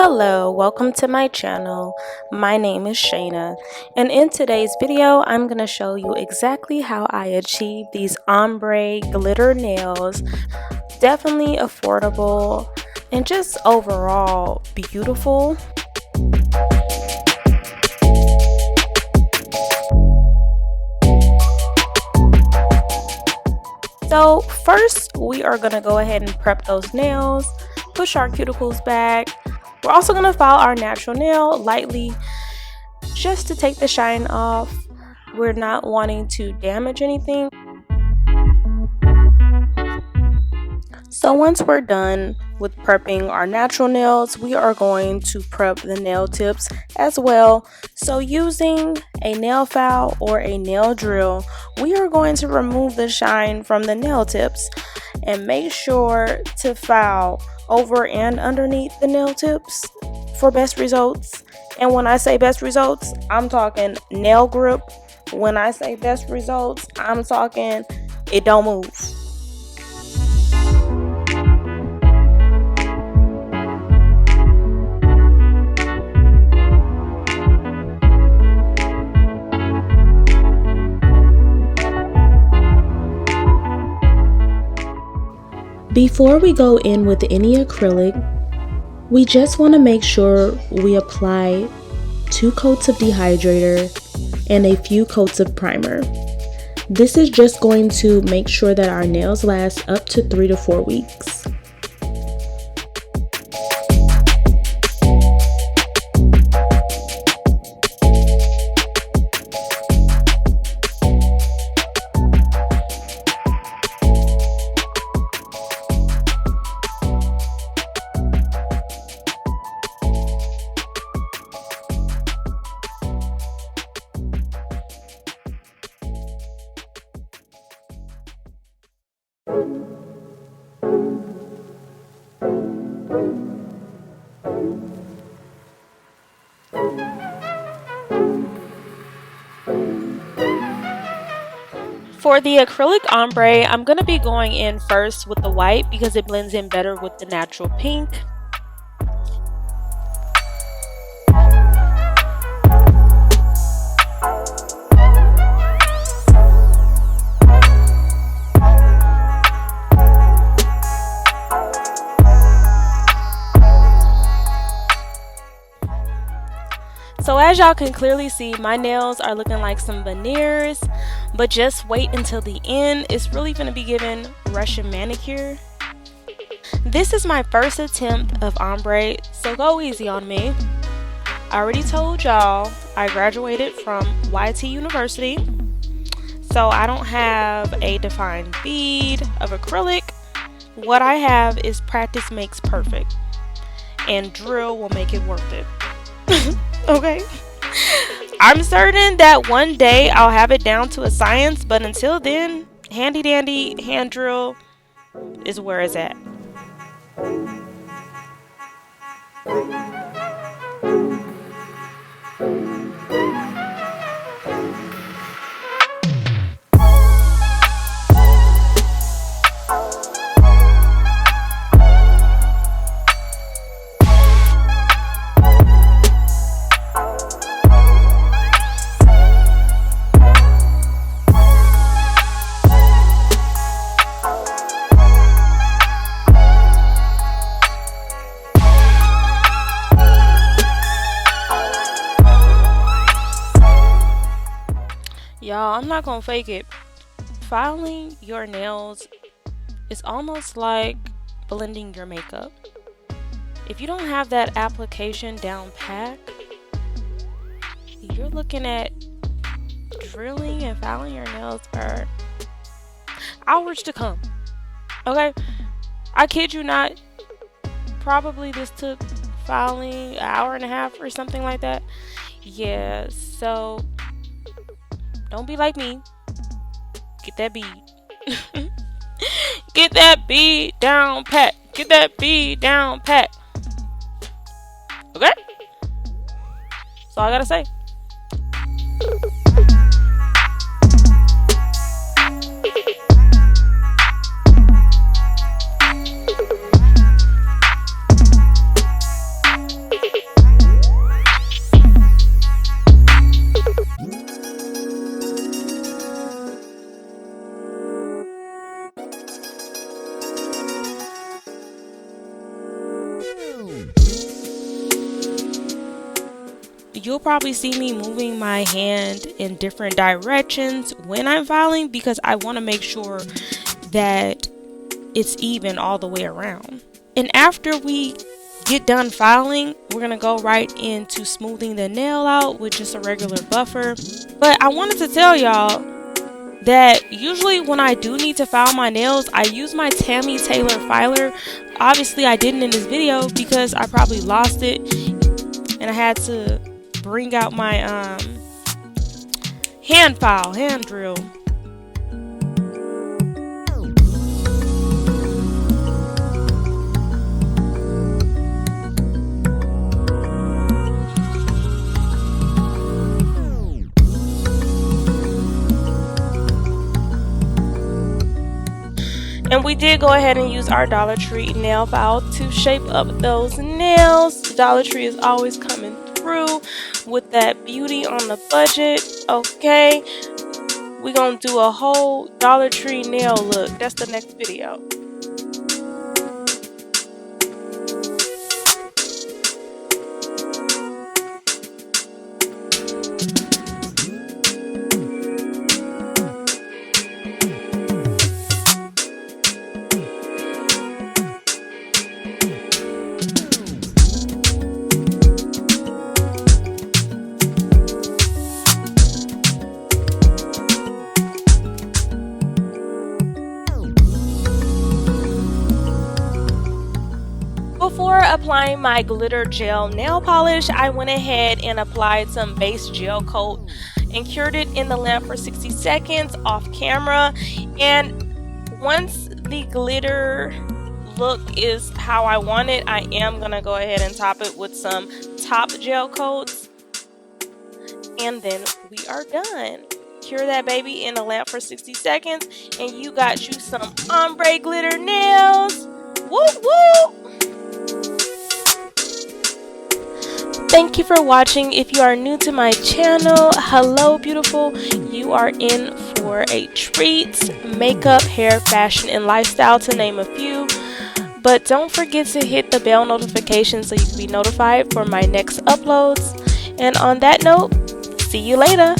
Hello, welcome to my channel. My name is Shayna, and in today's video I'm going to show you exactly how I achieve these ombre glitter nails. Definitely affordable and just overall beautiful. So first we are going to go ahead and prep those nails, push our cuticles back. We're also going to file our natural nail lightly just to take the shine off. We're not wanting to damage anything. So once we're done with prepping our natural nails, we are going to prep the nail tips as well. So using a nail file or a nail drill, we are going to remove the shine from the nail tips and make sure to file over and underneath the nail tips for best results. And when I say best results, I'm talking nail grip. When I say best results, I'm talking it don't move. Before we go in with any acrylic, we just want to make sure we apply 2 coats of dehydrator and a few coats of primer. This is just going to make sure that our nails last up to 3 to 4 weeks. For the acrylic ombre, I'm going to be going in first with the white because it blends in better with the natural pink. So as y'all can clearly see, my nails are looking like some veneers, but just wait until the end. It's really going to be given Russian manicure. This is my first attempt of ombre, so go easy on me. I already told y'all I graduated from YT University, so I don't have a defined bead of acrylic. What I have is practice makes perfect, and drill will make it worth it. Okay, I'm certain that one day I'll have it down to a science, but until then, handy dandy hand drill is where it's at. Y'all, I'm not gonna fake it. Filing your nails is almost like blending your makeup. If you don't have that application down pat, you're looking at drilling and filing your nails for hours to come. Okay? I kid you not. Probably this took filing an hour and a half or something like that. Yeah, so don't be like me. Get that bead. Get that bead down pat. Get that bead down pat. Okay? That's all I gotta say. you'll probably see me moving my hand in different directions when I'm filing, because I want to make sure that it's even all the way around. And after we get done filing, we're gonna go right into smoothing the nail out with just a regular buffer. But I wanted to tell y'all that usually when I do need to file my nails, I use my Tammy Taylor filer. Obviously I didn't in this video because I probably lost it and I had to bring out my hand drill. And we did go ahead and use our Dollar Tree nail file to shape up those nails. Dollar Tree is always coming through with that beauty on the budget. Okay, we're gonna do a whole Dollar Tree nail look. That's the next video. Before applying my glitter gel nail polish, I went ahead and applied some base gel coat and cured it in the lamp for 60 seconds off camera. And once the glitter look is how I want it, I am gonna go ahead and top it with some top gel coats, and then we are done. Cure that baby in the lamp for 60 seconds and you got you some ombre glitter nails. Woo woo! Thank you for watching. If you are new to my channel, hello beautiful, you are in for a treat. Makeup, hair, fashion, and lifestyle, to name a few. But don't forget to hit the bell notification so you can be notified for my next uploads. And on that note, see you later.